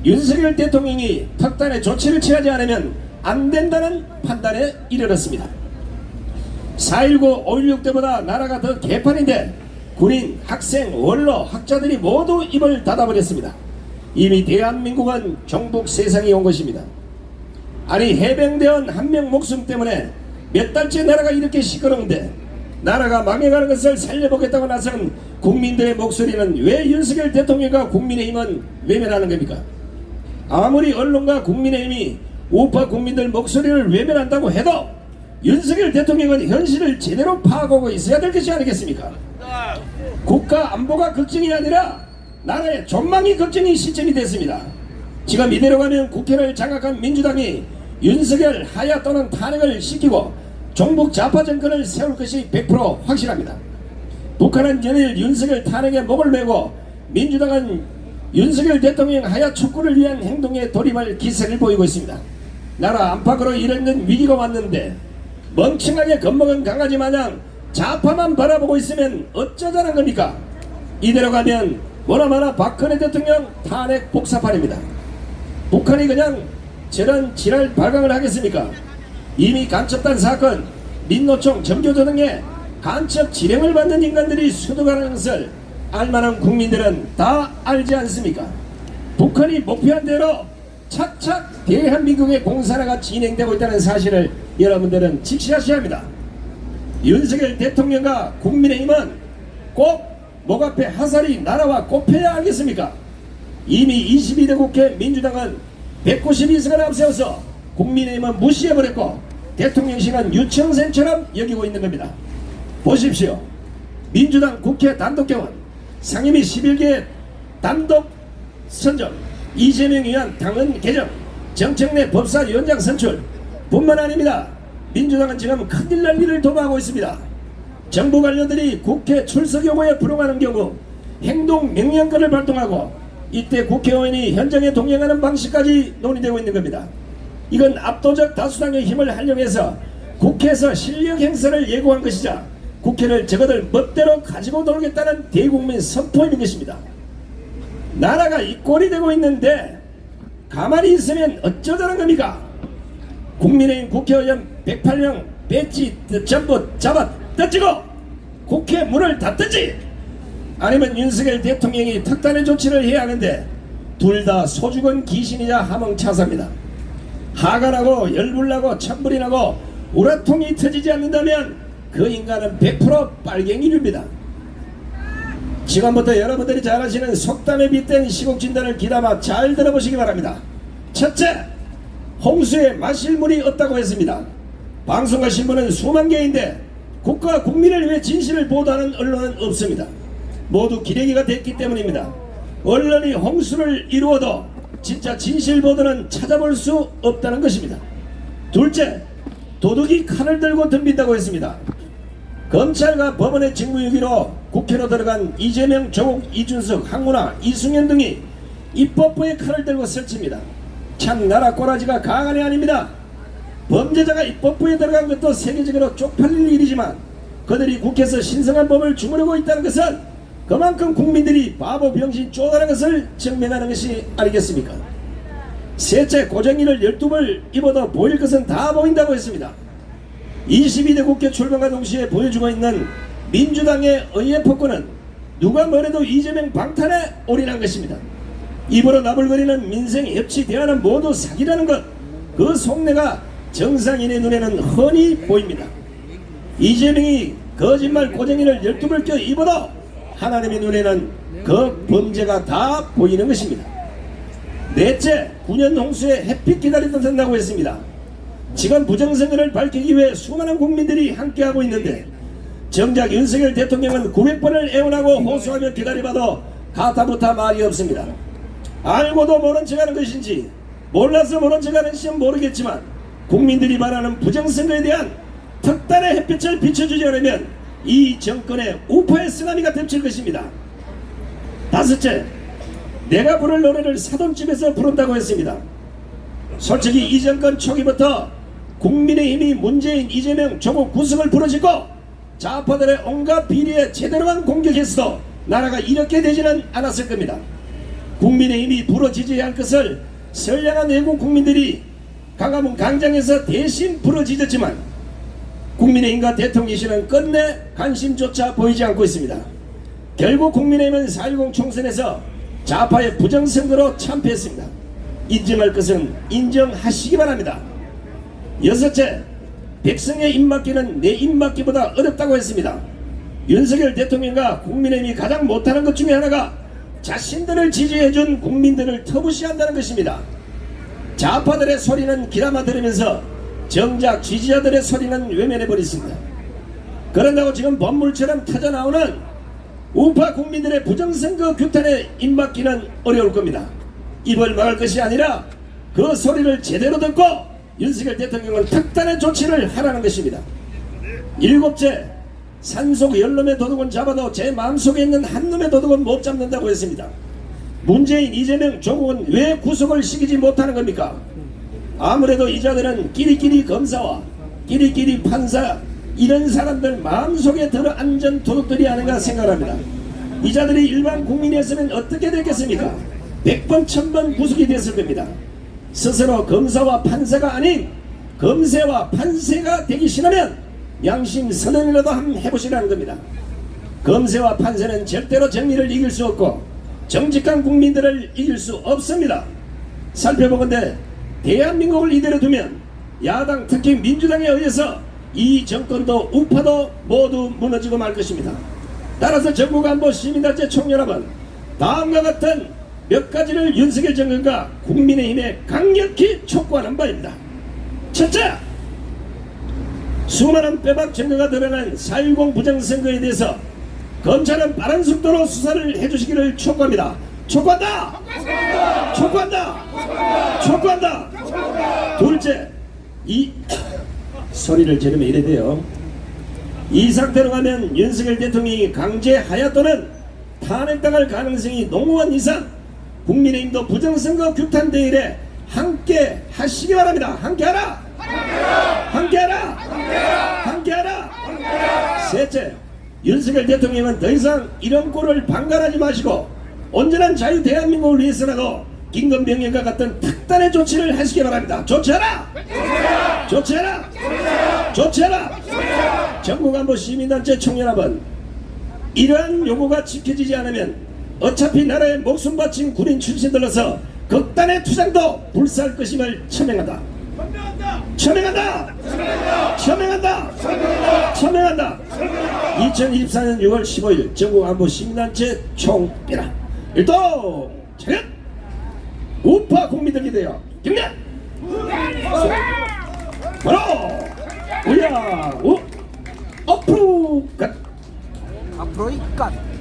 윤석열 대통령이 특단의 조치를 취하지 않으면 안 된다는 판단에 이르렀습니다. 4.19, 5.16 때보다 나라가 더 개판인데 군인, 학생, 원로, 학자들이 모두 입을 닫아버렸습니다. 이미 대한민국은 종북 세상이 온 것입니다. 아니, 해병대원 한 명 목숨 때문에 몇 달째 나라가 이렇게 시끄러운데 나라가 망해가는 것을 살려보겠다고 나선 국민들의 목소리는 왜 윤석열 대통령과 국민의힘은 외면하는 겁니까? 아무리 언론과 국민의힘이 우파 국민들 목소리를 외면한다고 해도 윤석열 대통령은 현실을 제대로 파악하고 있어야 될 것이 아니겠습니까? 국가 안보가 걱정이 아니라 나라의 존망이 걱정이 시점이 됐습니다. 지금 이대로 가면 국회를 장악한 민주당이 윤석열 하야 또는 탄핵을 시키고 종북 좌파 정권을 세울 것이 100% 확실합니다. 북한은 연일 윤석열 탄핵에 목을 메고 민주당은 윤석열 대통령 하야 촉구를 위한 행동에 돌입할 기세를 보이고 있습니다. 나라 안팎으로 이런 위기가 왔는데 멍청하게 겁먹은 강아지 마냥 좌파만 바라보고 있으면 어쩌자는 겁니까? 이대로 가면 뭐나마나 박근혜 대통령 탄핵 복사판입니다. 북한이 그냥 저런 지랄 발광을 하겠습니까? 이미 간첩단 사건, 민노총, 정교조 등의 간첩 지령을 받는 인간들이 수두가라는 것을 알만한 국민들은 다 알지 않습니까? 북한이 목표한 대로 착착 대한민국의 공산화가 진행되고 있다는 사실을 여러분들은 직시하셔야 합니다. 윤석열 대통령과 국민의힘은 꼭 목 앞에 화살이 날아와 꼽혀야 하겠습니까? 이미 22대 국회 민주당은 192석을 앞세워서 국민의힘은 무시해버렸고 대통령실은 유치원생처럼 여기고 있는 겁니다. 보십시오. 민주당 국회 단독경원, 상임위 11개 단독 선정, 이재명 위한 당헌 개정, 정청래 법사위원장 선출 뿐만 아닙니다. 민주당은 지금 큰일 날 일을 도모하고 있습니다. 정부 관료들이 국회 출석 요구에 불응하는 경우 행동 명령권을 발동하고 이때 국회의원이 현장에 동행하는 방식까지 논의되고 있는 겁니다. 이건 압도적 다수당의 힘을 활용해서 국회에서 실력 행사를 예고한 것이자 국회를 저것들 멋대로 가지고 놀겠다는 대국민 선포인 것입니다. 나라가 이 꼴이 되고 있는데 가만히 있으면 어쩌자는 겁니까? 국민의힘 국회의원 108명 배지 전부 잡아 던지고 국회 문을 닫든지 아니면 윤석열 대통령이 특단의 조치를 해야 하는데 둘 다 소죽은 귀신이자 하멍차사입니다. 화가 나고 열불나고 천불이 나고 우라통이 터지지 않는다면 그 인간은 100% 빨갱이류입니다. 지금부터 여러분들이 잘 아시는 속담에 빗댄 시국진단을 귀담아 잘 들어보시기 바랍니다. 첫째, 홍수에 마실 물이 없다고 했습니다. 방송과 신문은 수만 개인데 국가 국민을 위해 진실을 보도하는 언론은 없습니다. 모두 기레기가 됐기 때문입니다. 언론이 홍수를 이루어도 진짜 진실 보도는 찾아볼 수 없다는 것입니다. 둘째, 도둑이 칼을 들고 덤빈다고 했습니다. 검찰과 법원의 직무유기로 국회로 들어간 이재명, 조국, 이준석, 황운하, 이승현 등이 입법부에 칼을 들고 설칩니다. 참 나라 꼬라지가 강한이 아닙니다. 범죄자가 입법부에 들어간 것도 세계적으로 쪽팔릴 일이지만 그들이 국회에서 신성한 법을 주무르고 있다는 것은 그만큼 국민들이 바보 병신 쪼다는 것을 증명하는 것이 아니겠습니까? 셋째, 고정이를 12벌 입어도 보일 것은 다 보인다고 했습니다. 22대 국회 출범과 동시에 보여주고 있는 민주당의 의회 폭군은 누가 뭐래도 이재명 방탄에 올인한 것입니다. 입으로 나불거리는 민생 협치 대화는 모두 사기라는 것, 그 속내가 정상인의 눈에는 훤히 보입니다. 이재명이 거짓말 고정이를 12벌 껴 입어도 하나님의 눈에는 그 범죄가 다 보이는 것입니다. 넷째, 9년 홍수에 햇빛 기다리다 된다고 했습니다. 지금 부정선거를 밝히기 위해 수많은 국민들이 함께하고 있는데 정작 윤석열 대통령은 900번을 애원하고 호소하며 기다려봐도 가타부타 말이 없습니다. 알고도 모른 척하는 것인지 몰라서 모른 척하는 것인지 모르겠지만 국민들이 바라는 부정선거에 대한 특단의 햇빛을 비춰주지 않으면 이 정권의 우파의 쓰나미가 덮칠 것입니다. 다섯째, 내가 부를 노래를 사돈집에서 부른다고 했습니다. 솔직히 이 정권 초기부터 국민의힘이 문재인, 이재명, 조국 구성을 부르짖고 좌파들의 온갖 비리에 제대로 한 공격했어도 나라가 이렇게 되지는 않았을 겁니다. 국민의힘이 부러지져야 할 것을 선량한 외국 국민들이 광화문 광장에서 대신 부러지졌지만 국민의힘과 대통령실은 끝내 관심조차 보이지 않고 있습니다. 결국 국민의힘은 4.10 총선에서 좌파의 부정선거로 참패했습니다. 인정할 것은 인정하시기 바랍니다. 여섯째, 백성의 입맞기는 내 입맞기보다 어렵다고 했습니다. 윤석열 대통령과 국민의힘이 가장 못하는 것 중에 하나가 자신들을 지지해준 국민들을 터부시한다는 것입니다. 좌파들의 소리는 귀담아 들으면서 정작 지지자들의 소리는 외면해버렸습니다. 그런다고 지금 번물처럼 터져나오는 우파 국민들의 부정선거 규탄에 입맞기는 어려울 겁니다. 입을 막을 것이 아니라 그 소리를 제대로 듣고 윤석열 대통령은 특단의 조치를 하라는 것입니다. 일곱째, 산속 10놈의 도둑은 잡아도 제 마음속에 있는 한 놈의 도둑은 못 잡는다고 했습니다. 문재인, 이재명, 조국은 왜 구속을 시키지 못하는 겁니까? 아무래도 이자들은 끼리끼리 검사와 끼리끼리 판사, 이런 사람들 마음속에 들어앉은 도둑들이 아닌가 생각합니다. 이자들이 일반 국민이었으면 어떻게 됐겠습니까? 100번 1000번 구속이 됐을 겁니다. 스스로 검사와 판사가 아닌 검세와 판세가 되기 싫으면 양심 선언이라도 한번 해보시라는 겁니다. 검세와 판세는 절대로 정의를 이길 수 없고 정직한 국민들을 이길 수 없습니다. 살펴보건대 대한민국을 이대로 두면 야당, 특히 민주당에 의해서 이 정권도 우파도 모두 무너지고 말 것입니다. 따라서 전국안보 시민단체 총연합은 다음과 같은 몇 가지를 윤석열 정권과 국민의힘에 강력히 촉구하는 바입니다. 첫째, 수많은 빼박 증거가 드러난 4.10 부정선거에 대해서 검찰은 빠른 속도로 수사를 해주시기를 촉구합니다. 촉구한다! 촉구한다! 촉구한다! 둘째, 이 소리를 지르면 이래 돼요. 이 상태로 가면 윤석열 대통령이 강제하야 또는 탄핵당할 가능성이 농후한 이상 국민의힘도 부정선거 규탄 대회에 함께 하시기 바랍니다. 함께하라! 함께하라! 함께하라! 셋째, 윤석열 대통령은 더 이상 이런 꼴을 방관하지 마시고 온전한 자유 대한민국을 위해서라도 긴급명령과 같은 특단의 조치를 하시기 바랍니다. 조치하라! 조치하라! 조치하라! 전국안보 시민단체 총연합은 이러한 요구가 지켜지지 않으면 어차피 나라에 목숨 바친 군인 출신들로서 극단의 투쟁도 불사할 것임을 천명한다. 천명한다. 천명한다. 천명한다. 2024년 6월 15일 전국안보 시민단체 총연합 일동 차렷 우파 국민들이 되어 경례 바로 우야 우 앞으로 갓 앞으로 이깟